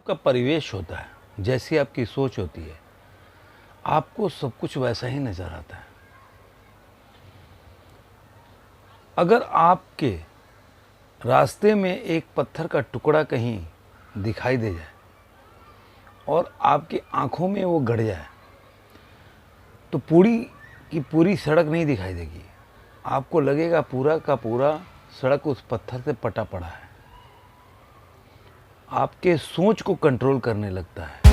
आपका परिवेश होता है, जैसी आपकी सोच होती है, आपको सब कुछ वैसा ही नज़र आता है। अगर आपके रास्ते में एक पत्थर का टुकड़ा कहीं दिखाई दे जाए और आपकी आंखों में वो गड़ जाए, तो पूरी की पूरी सड़क नहीं दिखाई देगी। आपको लगेगा पूरा का पूरा सड़क उस पत्थर से पटा पड़ा है। आपके सोच को कंट्रोल करने लगता है।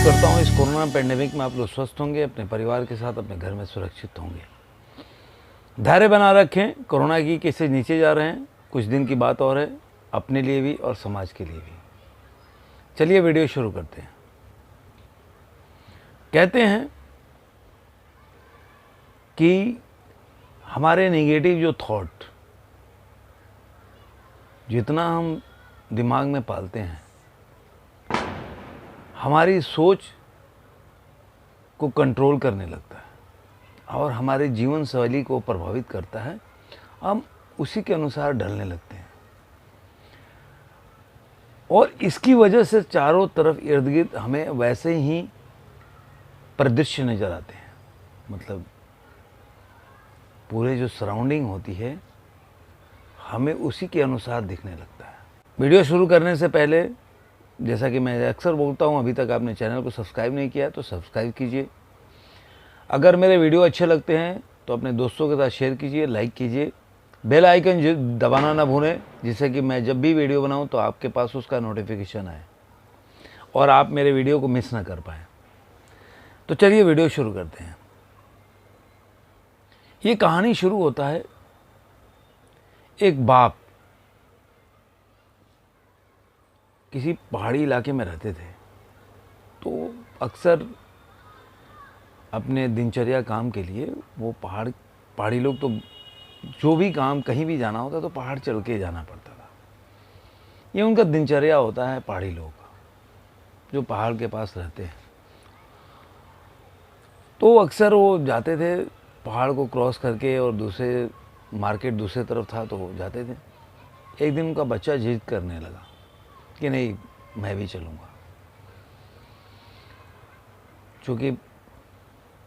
करता हूँ इस कोरोना पैंडेमिक में आप लोग स्वस्थ होंगे, अपने परिवार के साथ अपने घर में सुरक्षित होंगे। धैर्य बना रखें। कोरोना की केसेस नीचे जा रहे हैं, कुछ दिन की बात और है, अपने लिए भी और समाज के लिए भी। चलिए वीडियो शुरू करते हैं। कहते हैं कि हमारे नेगेटिव जो थॉट जितना हम दिमाग में पालते हैं, हमारी सोच को कंट्रोल करने लगता है और हमारे जीवन शैली को प्रभावित करता है। हम उसी के अनुसार ढलने लगते हैं और इसकी वजह से चारों तरफ इर्द गिर्द हमें वैसे ही परिदृश्य नजर आते हैं। मतलब पूरे जो सराउंडिंग होती है हमें उसी के अनुसार दिखने लगता है। वीडियो शुरू करने से पहले, जैसा कि मैं अक्सर बोलता हूं, अभी तक आपने चैनल को सब्सक्राइब नहीं किया है तो सब्सक्राइब कीजिए। अगर मेरे वीडियो अच्छे लगते हैं तो अपने दोस्तों के साथ शेयर कीजिए, लाइक कीजिए, बेल आइकन दबाना ना भूलें, जिससे कि मैं जब भी वीडियो बनाऊं तो आपके पास उसका नोटिफिकेशन आए और आप मेरे वीडियो को मिस ना कर पाएँ। तो चलिए वीडियो शुरू करते हैं। ये कहानी शुरू होता है, एक बाप किसी पहाड़ी इलाके में रहते थे, तो अक्सर अपने दिनचर्या काम के लिए वो पहाड़ी लोग तो जो भी काम कहीं भी जाना होता तो पहाड़ चढ़ के जाना पड़ता था। ये उनका दिनचर्या होता है पहाड़ी लोग का, जो पहाड़ के पास रहते हैं। तो अक्सर वो जाते थे पहाड़ को क्रॉस करके, और दूसरे मार्केट दूसरे तरफ था तो वो जाते थे। एक दिन उनका बच्चा जिद करने लगा कि नहीं, मैं भी चलूँगा। चूँकि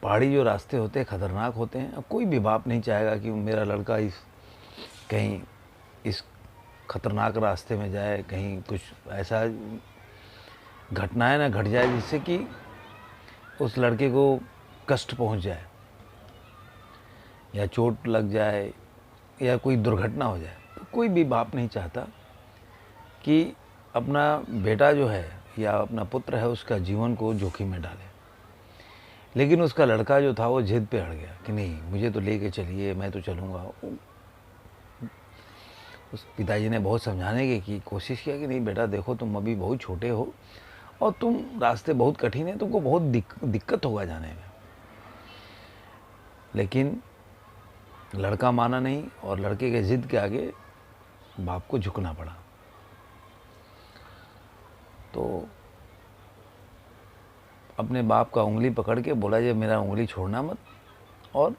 पहाड़ी जो रास्ते होते हैं ख़तरनाक होते हैं। अब कोई भी बाप नहीं चाहेगा कि मेरा लड़का कहीं इस ख़तरनाक रास्ते में जाए, कहीं कुछ ऐसा घटनाएं ना घट जाए जिससे कि उस लड़के को कष्ट पहुंच जाए या चोट लग जाए या कोई दुर्घटना हो जाए। तो कोई भी बाप नहीं चाहता कि अपना बेटा जो है या अपना पुत्र है उसका जीवन को जोखिम में डाले। लेकिन उसका लड़का जो था वो जिद पे अड़ गया कि नहीं, मुझे तो लेके चलिए, मैं तो चलूँगा। उस पिताजी ने बहुत समझाने की कोशिश किया कि नहीं बेटा, देखो तुम अभी बहुत छोटे हो और तुम रास्ते बहुत कठिन है, तुमको बहुत दिक्कत होगा जाने में। लेकिन लड़का माना नहीं और लड़के के जिद के आगे बाप को झुकना पड़ा। तो अपने बाप का उंगली पकड़ के बोला, ये मेरा उंगली छोड़ना मत और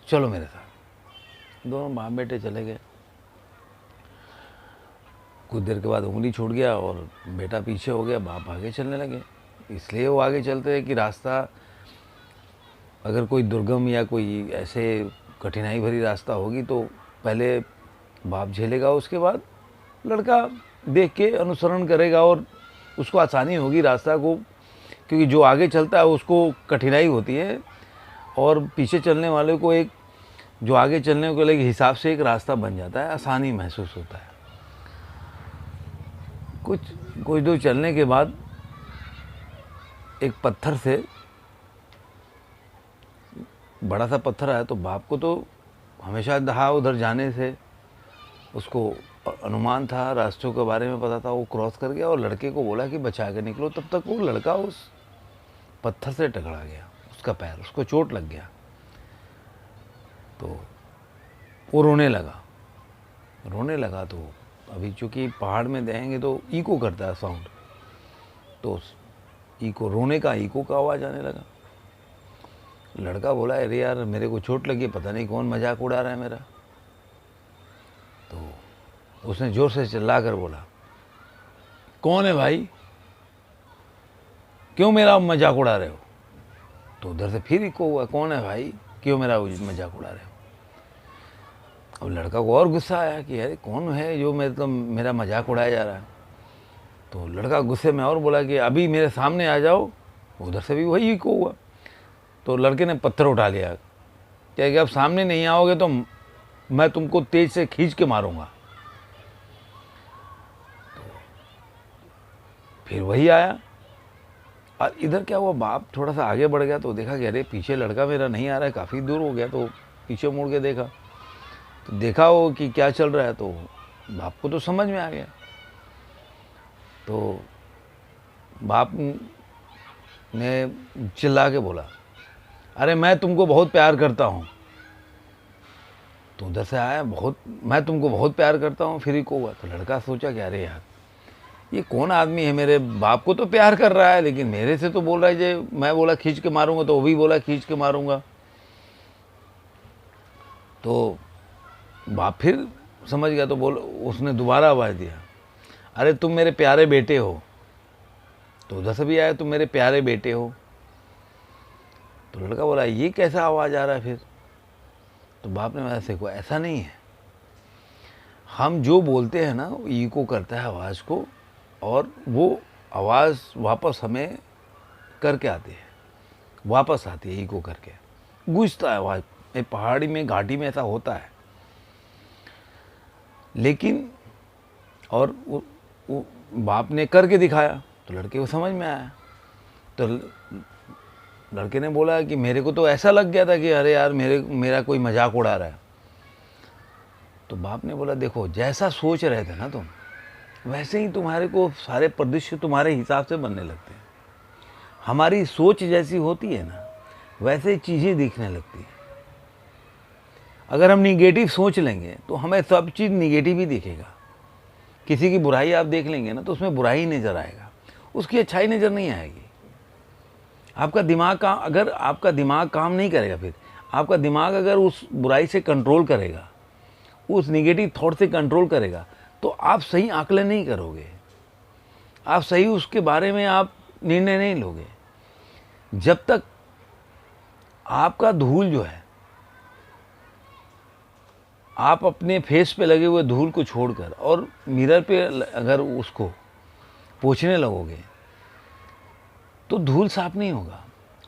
चलो मेरे साथ। दोनों बाप बेटे चले गए। कुछ देर के बाद उंगली छूट गया और बेटा पीछे हो गया, बाप आगे चलने लगे। इसलिए वो आगे चलते हैं कि रास्ता अगर कोई दुर्गम या कोई ऐसे कठिनाई भरी रास्ता होगी तो पहले बाप झेलेगा, उसके बाद लड़का देख के अनुसरण करेगा और उसको आसानी होगी रास्ता को, क्योंकि जो आगे चलता है उसको कठिनाई होती है और पीछे चलने वाले को एक जो आगे चलने के लिए हिसाब से एक रास्ता बन जाता है, आसानी महसूस होता है। कुछ दूर चलने के बाद एक पत्थर से, बड़ा सा पत्थर आया, तो बाप को तो हमेशा दहा उधर जाने से उसको अनुमान था, रास्तों के बारे में पता था, वो क्रॉस कर गया और लड़के को बोला कि बचा के निकलो। तब तक वो लड़का उस पत्थर से टकरा गया, उसका पैर, उसको चोट लग गया। तो वो रोने लगा। तो अभी चूँकि पहाड़ में देंगे तो इको करता है साउंड, तो इको, रोने का इको का आवाज़ आने लगा। लड़का बोला, अरे यार मेरे को चोट लगी, पता नहीं कौन मजाक उड़ा रहा है मेरा। तो उसने ज़ोर से चिल्ला कर बोला, कौन है भाई, क्यों मेरा मजाक उड़ा रहे हो? तो उधर से फिर इको हुआ, कौन है भाई, क्यों मेरा मजाक उड़ा रहे हो? अब लड़का को और गुस्सा आया कि अरे कौन है जो मेरा मजाक उड़ाया जा रहा है। तो लड़का गुस्से में और बोला कि अभी मेरे सामने आ जाओ। उधर से भी वही इको हुआ। तो लड़के ने पत्थर उठा लिया, क्या कि अब सामने नहीं आओगे तो मैं तुमको तेज से खींच के मारूंगा। तो फिर वही आया। और इधर क्या हुआ, बाप थोड़ा सा आगे बढ़ गया तो देखा कि अरे पीछे लड़का मेरा नहीं आ रहा है, काफ़ी दूर हो गया। तो पीछे मुड़ के देखा, तो देखा हो कि क्या चल रहा है। तो बाप को तो समझ में आ गया। तो बाप ने चिल्ला के बोला, अरे मैं तुमको बहुत प्यार करता हूँ। तो उधर से आया, मैं तुमको बहुत प्यार करता हूँ, फिर ही को हुआ। तो लड़का सोचा कि अरे यार ये कौन आदमी है, मेरे बाप को तो प्यार कर रहा है लेकिन मेरे से तो बोल रहा है जे मैं बोला खींच के मारूंगा तो वो भी बोला खींच के मारूंगा। तो बाप फिर समझ गया, तो उसने दोबारा आवाज़ दिया, अरे तुम मेरे प्यारे बेटे हो। तो उधर से भी आया, तुम मेरे प्यारे बेटे हो। तो लड़का बोला, ये कैसा आवाज़ आ रहा है फिर? तो बाप ने बोला, देखो ऐसा नहीं है, हम जो बोलते हैं ना इको करता है आवाज़ को, और वो आवाज़ वापस हमें करके आती है, वापस आती है इको करके, गूंजता है आवाज़। पहाड़ी में, घाटी में ऐसा होता है। लेकिन और वो बाप ने करके दिखाया तो लड़के को समझ में आया। तो लड़के ने बोला कि मेरे को तो ऐसा लग गया था कि अरे यार मेरा कोई मजाक उड़ा रहा है। तो बाप ने बोला, देखो जैसा सोच रहे थे ना तुम, वैसे ही तुम्हारे को सारे परिदृश्य तुम्हारे हिसाब से बनने लगते हैं। हमारी सोच जैसी होती है ना, वैसे चीज़ें दिखने लगती हैं। अगर हम निगेटिव सोच लेंगे तो हमें सब चीज़ निगेटिव ही दिखेगा। किसी की बुराई आप देख लेंगे ना तो उसमें बुराई नज़र आएगा, उसकी अच्छाई नज़र नहीं आएगी। अगर आपका दिमाग काम नहीं करेगा, फिर आपका दिमाग अगर उस बुराई से कंट्रोल करेगा, उस निगेटिव थॉट से कंट्रोल करेगा, तो आप सही आकलन नहीं करोगे, आप सही उसके बारे में आप निर्णय नहीं लोगे। जब तक आपका धूल जो है, आप अपने फेस पे लगे हुए धूल को छोड़कर और मिरर पे अगर उसको पोंछने लगोगे तो धूल साफ नहीं होगा।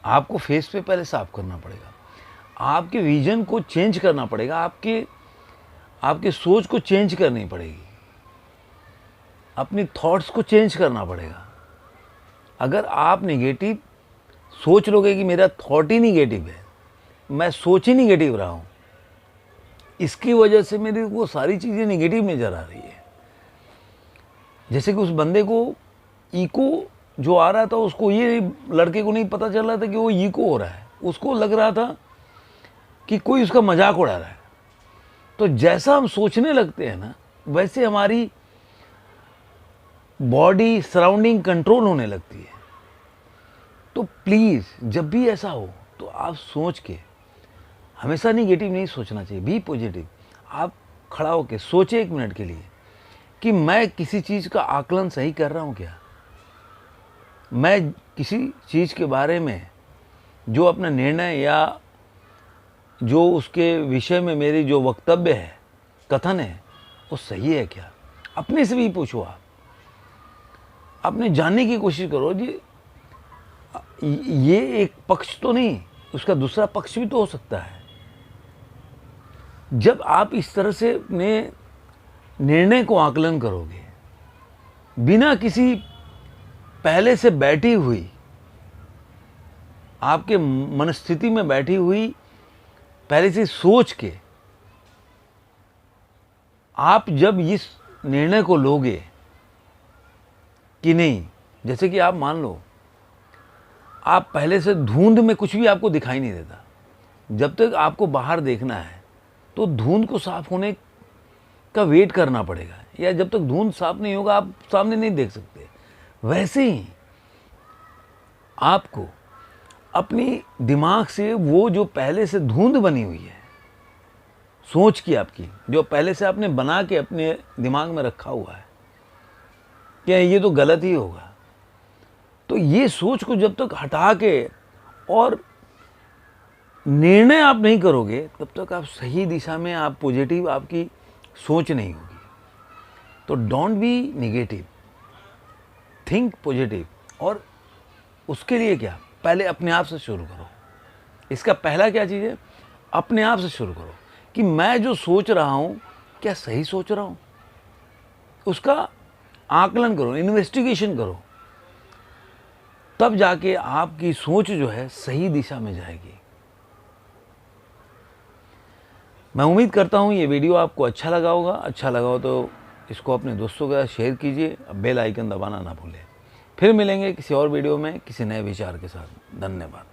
आपको फेस पे पहले साफ करना पड़ेगा, आपके विजन को चेंज करना पड़ेगा, आपके सोच को चेंज करनी पड़ेगी, अपनी थॉट्स को चेंज करना पड़ेगा। अगर आप नेगेटिव सोच लोगे कि मेरा थॉट ही नेगेटिव है, मैं सोच ही नेगेटिव रहा हूँ, इसकी वजह से मेरी वो सारी चीज़ें नेगेटिव नज़र आ रही है। जैसे कि उस बंदे को इको जो आ रहा था, उसको ये लड़के को नहीं पता चल रहा था कि वो इको हो रहा है, उसको लग रहा था कि कोई उसका मजाक उड़ा रहा है। तो जैसा हम सोचने लगते हैं ना, वैसे हमारी बॉडी सराउंडिंग कंट्रोल होने लगती है। तो प्लीज़ जब भी ऐसा हो तो आप सोच के, हमेशा निगेटिव नहीं सोचना चाहिए, बी पॉजिटिव। आप खड़ा होकर सोचे 1 मिनट के लिए कि मैं किसी चीज़ का आकलन सही कर रहा हूँ क्या, मैं किसी चीज़ के बारे में जो अपना निर्णय या जो उसके विषय में मेरी जो वक्तव्य है, कथन है, वो सही है क्या। अपने से भी पूछो, आप अपने जानने की कोशिश करो जी, ये एक पक्ष तो नहीं, उसका दूसरा पक्ष भी तो हो सकता है। जब आप इस तरह से अपने निर्णय को आकलन करोगे, बिना किसी पहले से बैठी हुई, आपके मनस्थिति में बैठी हुई पहले से सोच के, आप जब इस निर्णय को लोगे कि नहीं, जैसे कि आप मान लो आप पहले से धुंध में कुछ भी आपको दिखाई नहीं देता, जब तक आपको बाहर देखना है तो धुंध को साफ होने का वेट करना पड़ेगा, या जब तक धुंध साफ नहीं होगा आप सामने नहीं देख सकते। वैसे ही आपको अपनी दिमाग से वो जो पहले से धुंध बनी हुई है सोच की, आपकी जो पहले से आपने बना के अपने दिमाग में रखा हुआ है कि ये तो गलत ही होगा, तो ये सोच को जब तक हटा के और निर्णय आप नहीं करोगे तब तक आप सही दिशा में, आप पॉजिटिव आपकी सोच नहीं होगी। तो don't be negative, think positive. और उसके लिए क्या, पहले अपने आप से शुरू करो। इसका पहला क्या चीज़ है, अपने आप से शुरू करो कि मैं जो सोच रहा हूँ क्या सही सोच रहा हूँ, उसका आकलन करो, इन्वेस्टिगेशन करो, तब जाके आपकी सोच जो है सही दिशा में जाएगी। मैं उम्मीद करता हूँ ये वीडियो आपको अच्छा लगा होगा। अच्छा लगा हो तो इसको अपने दोस्तों के साथ शेयर कीजिए, बेल आइकन दबाना ना भूलें। फिर मिलेंगे किसी और वीडियो में किसी नए विचार के साथ। धन्यवाद।